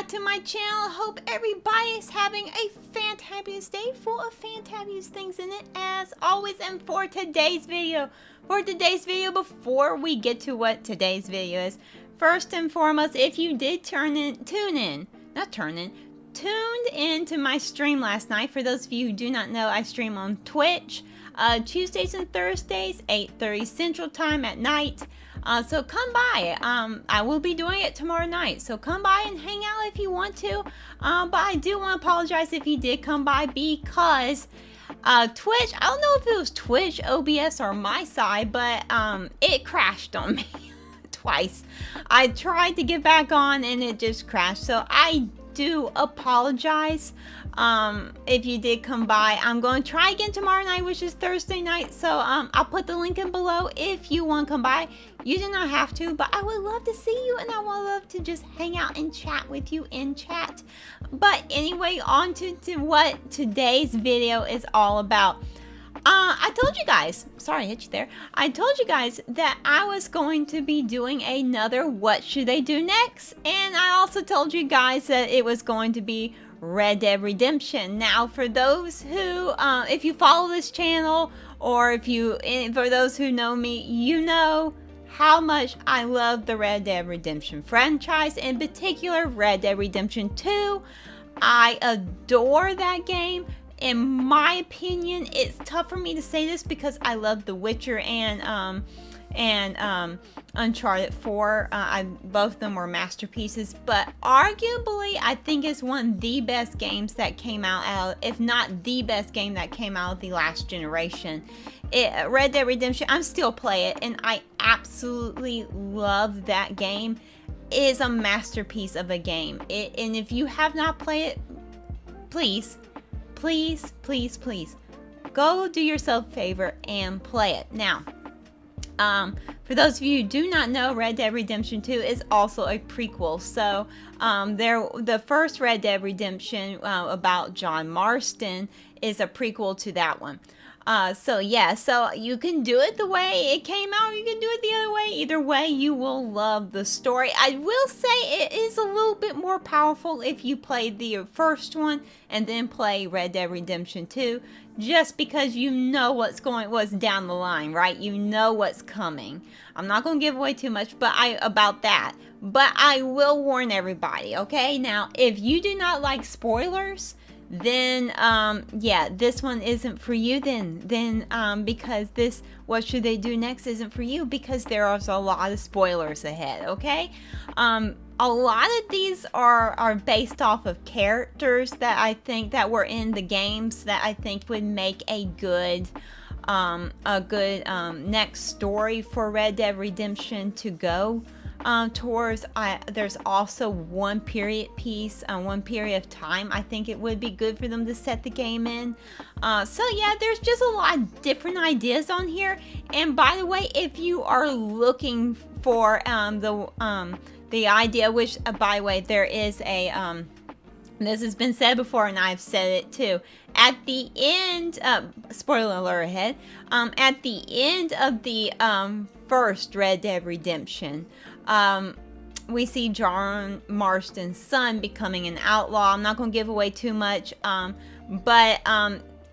back to my channel. Hope everybody is having a fantabulous day full of fantabulous things in it as always. And for today's video, before we get to what today's video is, first and foremost, if you did tuned in to my stream last night, for those of you who do not know, I stream on Twitch Tuesdays and Thursdays, 8:30 Central Time at night. So come by. I will be doing it tomorrow night. So come by and hang out if you want to. But I do want to apologize if you did come by because Twitch, I don't know if it was Twitch, OBS, or my side, but it crashed on me twice. I tried to get back on and it just crashed. So I do apologize if you did come by. I'm going to try again tomorrow night, which is Thursday night. So I'll put the link in below if you want to come by. You do not have to, but I would love to see you, and I would love to just hang out and chat with you in chat. But anyway, on to what today's video is all about. I told you guys, sorry, I hit you there. I told you guys that I was going to be doing another What Should They Do Next? And I also told you guys that it was going to be Red Dead Redemption. Now, for those who, if you follow this channel, or for those who know me, you know how much I love the Red Dead Redemption franchise, in particular Red Dead Redemption 2. I adore that game. In my opinion, it's tough for me to say this because I love The Witcher and Uncharted 4. Both of them were masterpieces, but arguably I think it's one of the best games that came out, if not the best game that came out of the last generation. Red Dead Redemption, I'm still playing it, and I absolutely love that game. It is a masterpiece of a game. And if you have not played it, please go do yourself a favor and play it. Now, for those of you who do not know, Red Dead Redemption 2 is also a prequel. So the first Red Dead Redemption about John Marston is a prequel to that one. So yeah, so you can do it the way it came out, or you can do it the other way. Either way, you will love the story. I will say it is a little bit more powerful if you play the first one and then play Red Dead Redemption 2, just because you know what's down the line, right? You know what's coming. I'm not going to give away too much about that, but I will warn everybody, okay? Now, if you do not like spoilers, then yeah, this one isn't for you then because this What Should They Do Next isn't for you, because there is a lot of spoilers ahead, okay? A lot of these are based off of characters that I think that were in the games that I think would make a good next story for Red Dead Redemption to go towards. There's also one period piece, one period of time I think it would be good for them to set the game in. So yeah, there's just a lot of different ideas on here. And by the way, if you are looking for the idea, which by the way, there is a this has been said before and I've said it too, at the end, spoiler alert ahead, at the end of the first Red Dead Redemption, we see John Marston's son becoming an outlaw. I'm not going to give away too much, but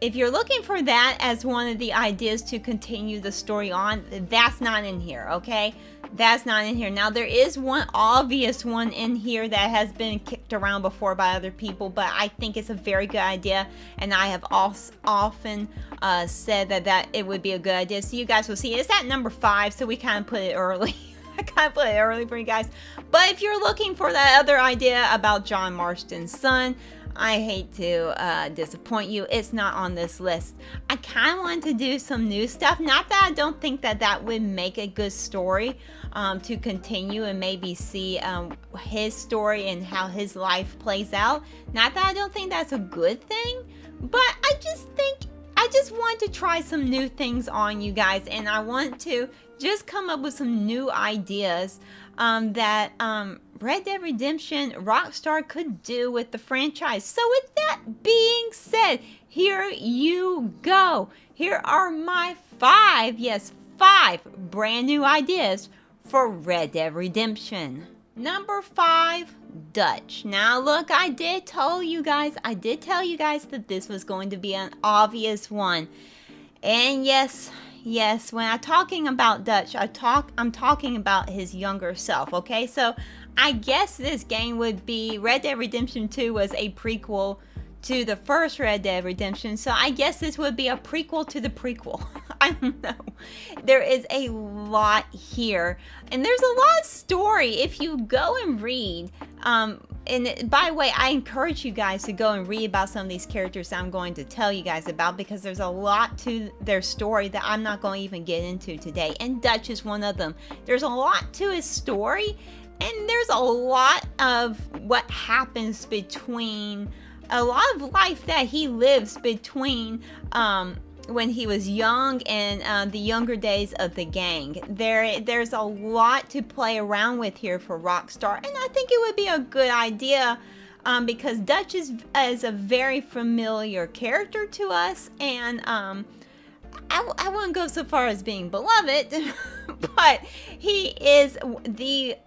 if you're looking for that as one of the ideas to continue the story on, that's not in here, okay? That's not in here. Now, there is one obvious one in here that has been kicked around before by other people, but I think it's a very good idea, and I have often said that it would be a good idea. So you guys will see. It's at number 5, so we kind of put it early. I kind of put it early for you guys. But if you're looking for that other idea about John Marston's son, I hate to disappoint you, it's not on this list. I kind of want to do some new stuff. Not that I don't think that would make a good story to continue and maybe see his story and how his life plays out. Not that I don't think that's a good thing, but I just want to try some new things on you guys, and I want to just come up with some new ideas that Red Dead Redemption Rockstar could do with the franchise. So with that being said, here you go. Here are my 5 brand new ideas for Red Dead Redemption. Number 5, Dutch. Now look, I did tell you guys that this was going to be an obvious one. And yes, when I'm talking about Dutch, I'm talking about his younger self, okay? So I guess this game would be Red Dead Redemption 2 was a prequel to the first Red Dead Redemption, so I guess this would be a prequel to the prequel. I don't know. There is a lot here, and there's a lot of story if you go and read. And by the way, I encourage you guys to go and read about some of these characters I'm going to tell you guys about, because there's a lot to their story that I'm not going to even get into today, and Dutch is one of them. There's a lot to his story, and there's a lot of what happens between a lot of life that he lives between when he was young and the younger days of the gang. There's a lot to play around with here for Rockstar, and I think it would be a good idea because Dutch is a very familiar character to us, and I wouldn't go so far as being beloved, but he is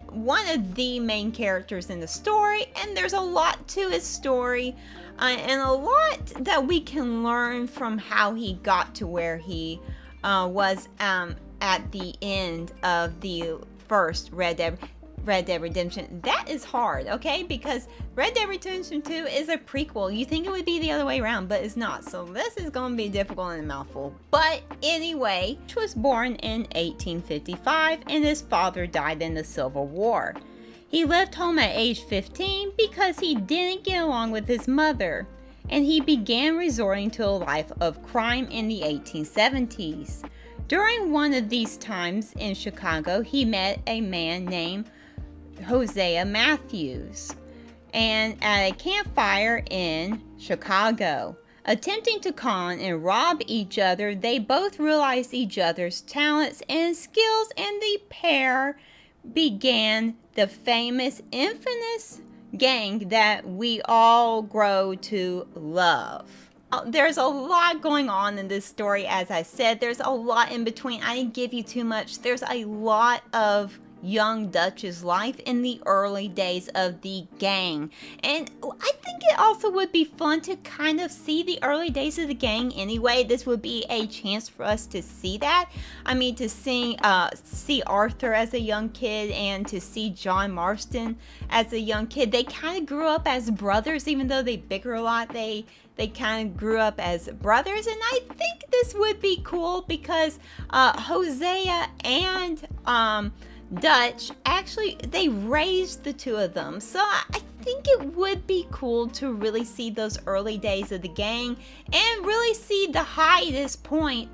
one of the main characters in the story, and there's a lot to his story, and a lot that we can learn from how he got to where he was at the end of the first Red Dead Redemption. That is hard, okay? Because Red Dead Redemption 2 is a prequel. You think it would be the other way around, but it's not. So this is going to be difficult and a mouthful. But anyway, he was born in 1855 and his father died in the Civil War. He left home at age 15 because he didn't get along with his mother, and he began resorting to a life of crime in the 1870s. During one of these times in Chicago, he met a man named Hosea Matthews, and at a campfire in Chicago. Attempting to con and rob each other, they both realized each other's talents and skills, and the pair began the famous, infamous gang that we all grow to love. There's a lot going on in this story. As I said, there's a lot in between. I didn't give you too much. There's a lot of young Dutch's life in the early days of the gang, and I think it also would be fun to kind of see the early days of the gang anyway. This would be a chance for us to see that. I mean, to see Arthur as a young kid and to see John Marston as a young kid. They kind of grew up as brothers, even though they bicker a lot. They kind of grew up as brothers, and I think this would be cool because Hosea and Dutch, actually, they raised the two of them. So I think it would be cool to really see those early days of the gang and really see the highest point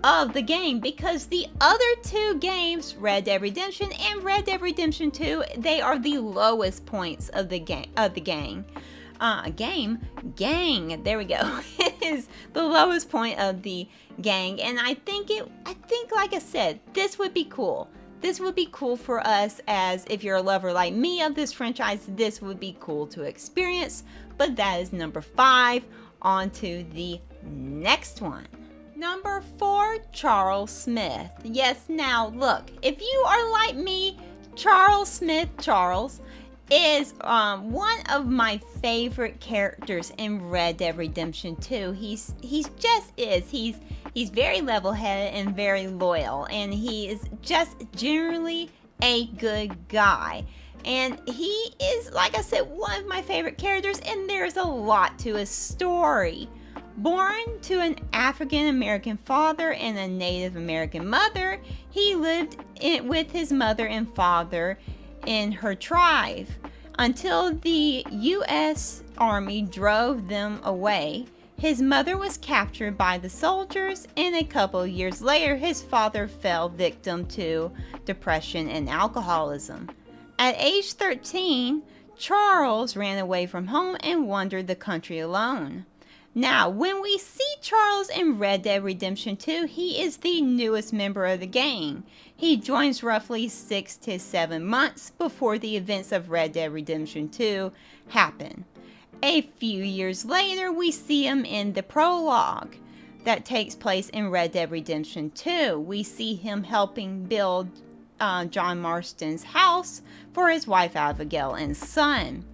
of the game, because the other two games, Red Dead Redemption and Red Dead Redemption 2, they are the lowest points of the gang. There we go. It is the lowest point of the gang, and I think like I said, this would be cool. This would be cool for us, as if you're a lover like me of this franchise, this would be cool to experience. But that is number 5. On to the next one. Number 4, Charles Smith. Yes, now look, if you are like me, Charles is one of my favorite characters in Red Dead Redemption 2. He's very level-headed and very loyal, and he is just generally a good guy. And he is, like I said, one of my favorite characters, and there's a lot to his story. Born to an African American father and a Native American mother, he lived with his mother and father in her tribe until the U.S. Army drove them away. His mother was captured by the soldiers, and a couple of years later, his father fell victim to depression and alcoholism. At age 13, Charles ran away from home and wandered the country alone. Now, when we see Charles in Red Dead Redemption 2, he is the newest member of the gang. He joins roughly 6 to 7 months before the events of Red Dead Redemption 2 happen. A few years later, we see him in the prologue that takes place in Red Dead Redemption 2. We see him helping build John Marston's house for his wife Abigail and son.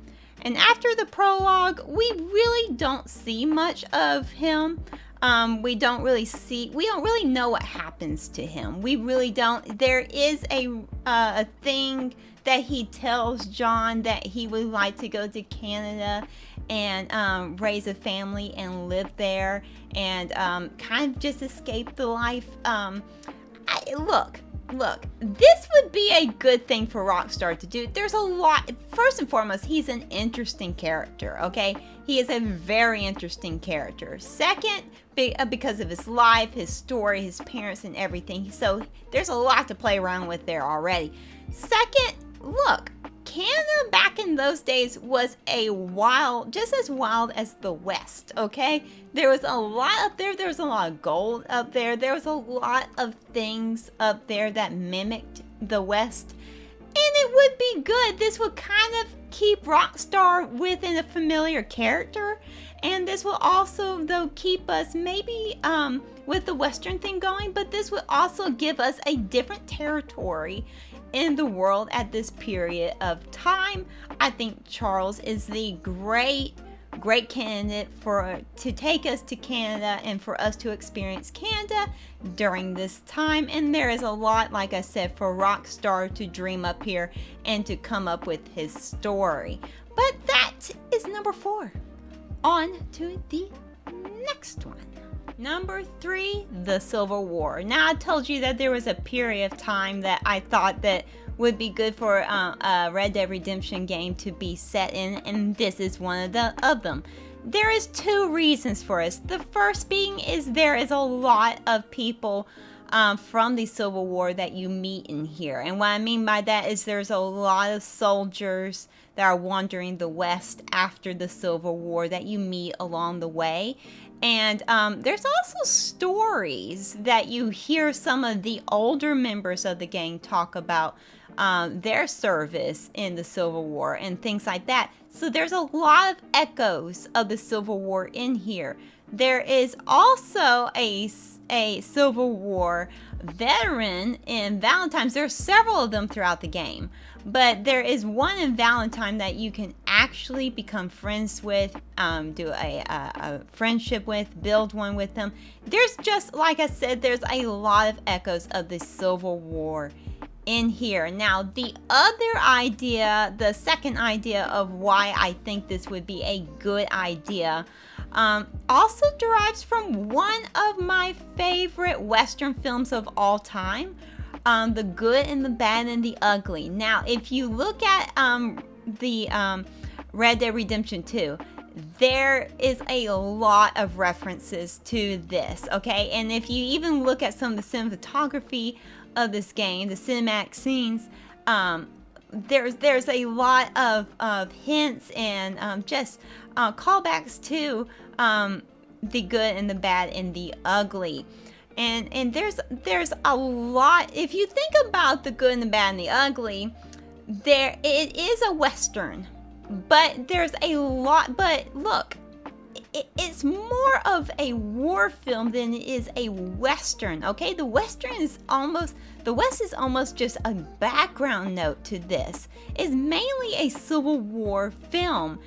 And after the prologue, we really don't see much of him. We don't really know what happens to him. We really don't. There is a thing that he tells John that he would like to go to Canada and raise a family and live there and kind of just escape the life. Look, this would be a good thing for Rockstar to do. There's a lot. First and foremost, he's an interesting character, okay? He is a very interesting character. Second, because of his life, his story, his parents, and everything. So there's a lot to play around with there already. Second, look, Canada back in those days was just as wild as the West, okay? There was a lot up there. There was a lot of gold up there. There was a lot of things up there that mimicked the West. And it would be good. This would kind of keep Rockstar within a familiar character. And this will also, though, keep us maybe with the Western thing going. But this would also give us a different territory in the world at this period of time. I think Charles is the great candidate to take us to Canada and for us to experience Canada during this time. And there is a lot, like I said, for Rockstar to dream up here and to come up with his story. But that is number 4. On to the next one. Number 3, the Civil War. Now, I told you that there was a period of time that I thought that would be good for a Red Dead Redemption game to be set in, and this is one of them. There is 2 reasons for this. The first being is there is a lot of people from the Civil War that you meet in here. And what I mean by that is there's a lot of soldiers that are wandering the West after the Civil War that you meet along the way. And there's also stories that you hear some of the older members of the gang talk about their service in the Civil War and things like that. So there's a lot of echoes of the Civil War in here. There is also a Civil War veteran in Valentine's. There's several of them throughout the game, but there is one in Valentine that you can actually become friends with, do a friendship with, build one with them. There's just, like I said, there's a lot of echoes of the Civil War in here. Now, the other idea, the second idea of why I think this would be a good idea, also derives from one of my favorite Western films of all time, The Good and the Bad and the Ugly. Now, if you look at the Red Dead Redemption 2, there is a lot of references to this, okay? And if you even look at some of the cinematography of this game, the cinematic scenes, there's a lot of hints and just callbacks to the good and the bad and the ugly. And there's a lot. If you think about the good and the bad and the ugly, it is a Western, but there's a lot. But look, it's more of a war film than it is a Western, okay? The West is almost just a background note to this. It's mainly a Civil War film.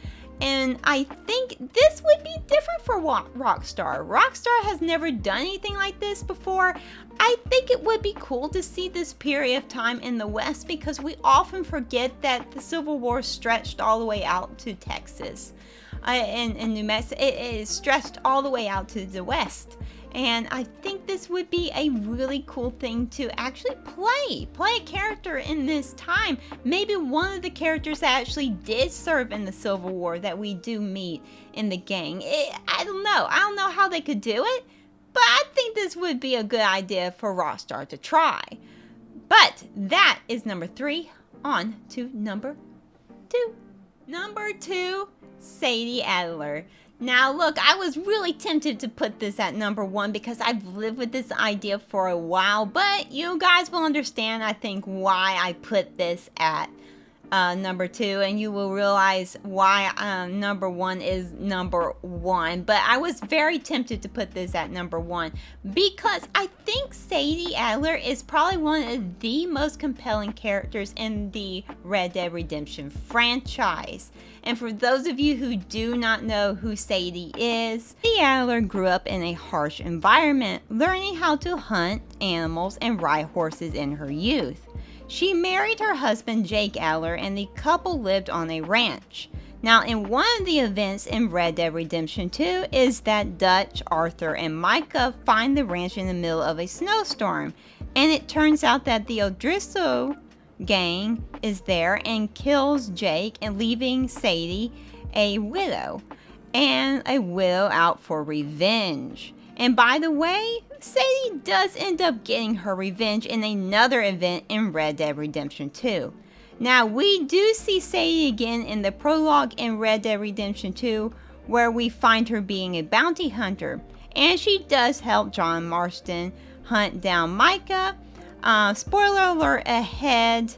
And I think this would be different for Rockstar. Rockstar has never done anything like this before. I think it would be cool to see this period of time in the West because we often forget that the Civil War stretched all the way out to Texas. In New Mexico, it is stretched all the way out to the West. And I think this would be a really cool thing to actually play a character in this time. Maybe one of the characters that actually did serve in the Civil War that we do meet in the gang. I don't know how they could do it, but I think this would be a good idea for Rockstar to try. But that is number 3. On to number 2. Number 2, Sadie Adler. Now, look, I was really tempted to put this at number 1 because I've lived with this idea for a while, but you guys will understand, I think, why I put this at number 2, and you will realize why number 1 is number 1. But I was very tempted to put this at number 1 because I think Sadie Adler is probably one of the most compelling characters in the Red Dead Redemption franchise. And for those of you who do not know who Sadie is, Sadie Adler grew up in a harsh environment, learning how to hunt animals and ride horses in her youth. She married her husband Jake Adler, and the couple lived on a ranch. Now, in one of the events in Red Dead Redemption 2 is that Dutch, Arthur, and Micah find the ranch in the middle of a snowstorm, and it turns out that the O'Driscoll gang is there and kills Jake, and leaving Sadie a widow, and a widow out for revenge. And by the way, Sadie does end up getting her revenge in another event in Red Dead Redemption 2. Now, we do see Sadie again in the prologue in Red Dead Redemption 2, where we find her being a bounty hunter. And she does help John Marston hunt down Micah. Spoiler alert ahead,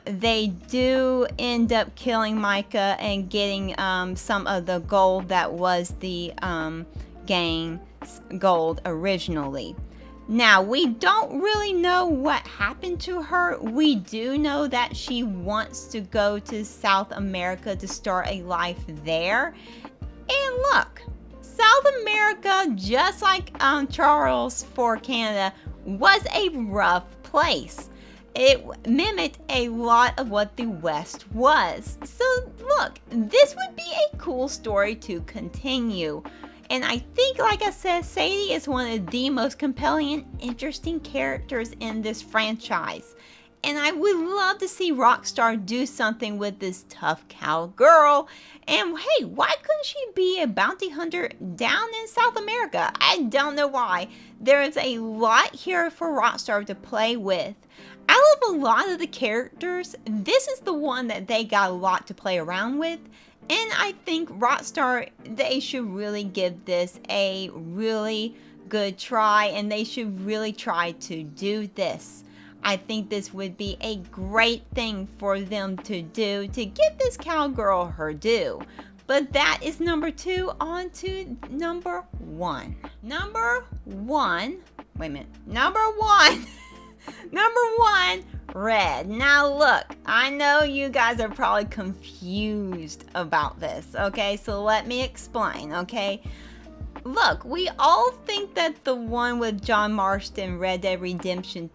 they do end up killing Micah and getting some of the gold that was the gang gold originally. Now, we don't really know what happened to her. We do know that she wants to go to South America to start a life there. And look, South America, just like Charles for Canada, was a rough place. It mimicked a lot of what the West was. So look, this would be a cool story to continue. And I think, like I said, Sadie is one of the most compelling and interesting characters in this franchise. And I would love to see Rockstar do something with this tough cowgirl. And hey, why couldn't she be a bounty hunter down in South America? I don't know why. There is a lot here for Rockstar to play with. Out of a lot of the characters, this is the one that they got a lot to play around with. And I think Rockstar, they should really give this a really good try, and they should really try to do this. I think this would be a great thing for them to do to give this cowgirl her due. But that is number 2. On to number 1. Number 1. Number 1, Red. Now look, I know you guys are probably confused about this, okay? So let me explain, okay? Look, we all think that the one with John Marston, Red Dead Redemption,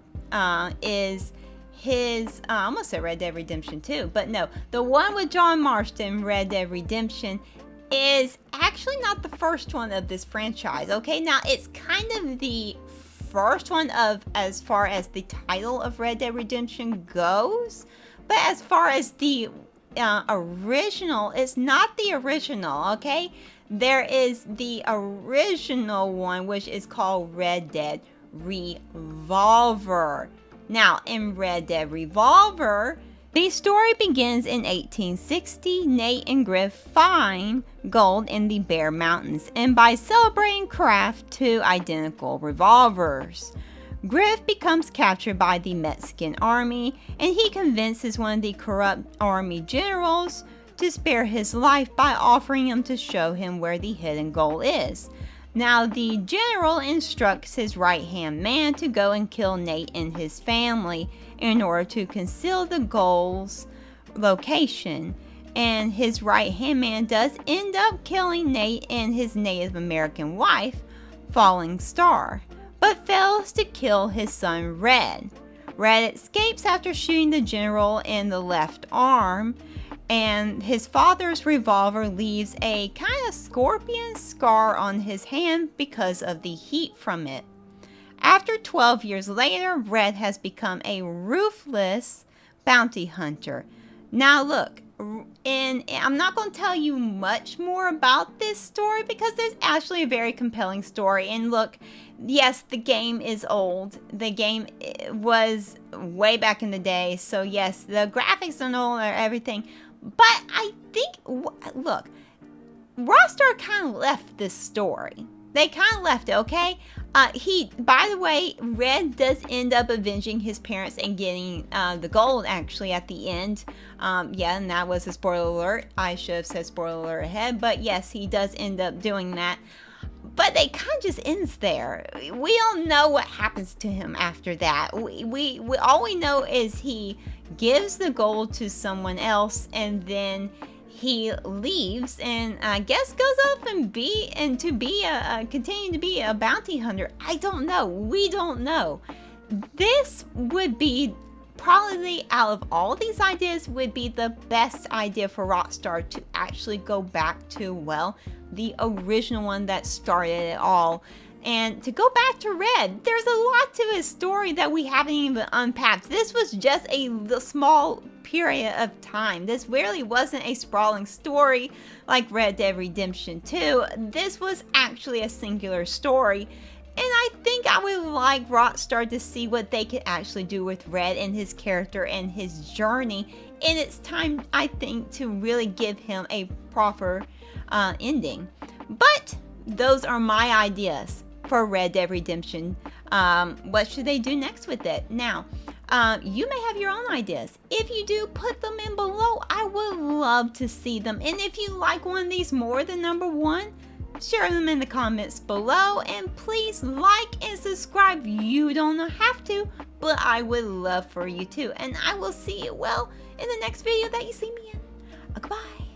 is his, I almost said Red Dead Redemption 2, but no, the one with John Marston, Red Dead Redemption, is actually not the first one of this franchise, okay? Now, it's kind of the first one of as far as the title of Red Dead Redemption goes, but as far as the original, it's not the original, okay? There is the original one, which is called Red Dead Revolver. Now, in Red Dead Revolver, the story begins in 1860. Nate and Griff find gold in the Bear Mountains, and by celebrating, craft 2 identical revolvers. Griff becomes captured by the Mexican army, and he convinces one of the corrupt army generals to spare his life by offering him to show him where the hidden gold is. Now, the general instructs his right-hand man to go and kill Nate and his family in order to conceal the gold's location. And his right-hand man does end up killing Nate and his Native American wife, Falling Star, but fails to kill his son Red. Red escapes after shooting the general in the left arm, and his father's revolver leaves a kind of scorpion scar on his hand because of the heat from it. After 12 years later, Red has become a ruthless bounty hunter. Now look, and I'm not going to tell you much more about this story because there's actually a very compelling story. And look, yes, the game is old. The game was way back in the day. So yes, the graphics and all are everything. But I think, look, Rockstar kind of left this story. They kind of left it, okay? By the way, Red does end up avenging his parents and getting the gold actually at the end. Yeah, and that was a spoiler alert. I should have said spoiler alert ahead, but yes, he does end up doing that. But it kind of just ends there. We don't know what happens to him after that. We all we know is he gives the gold to someone else, and then he leaves, and I guess goes off and continue to be a bounty hunter. I don't know. We don't know. This would be probably, out of all these ideas, would be the best idea for Rockstar to actually go back to, well, the original one that started it all. And to go back to Red, there's a lot to his story that we haven't even unpacked. This was just a small period of time. This really wasn't a sprawling story like Red Dead Redemption 2. This was actually a singular story. And I think I would like Rockstar to see what they could actually do with Red and his character and his journey. And it's time, I think, to really give him a proper ending. But those are my ideas for Red Dead Redemption. What should they do next with it? Now, you may have your own ideas. If you do, put them in below. I would love to see them. And if you like one of these more than number one, share them in the comments below. And please like and subscribe. You don't have to, but I would love for you to. And I will see you, well, in the next video that you see me in. Goodbye.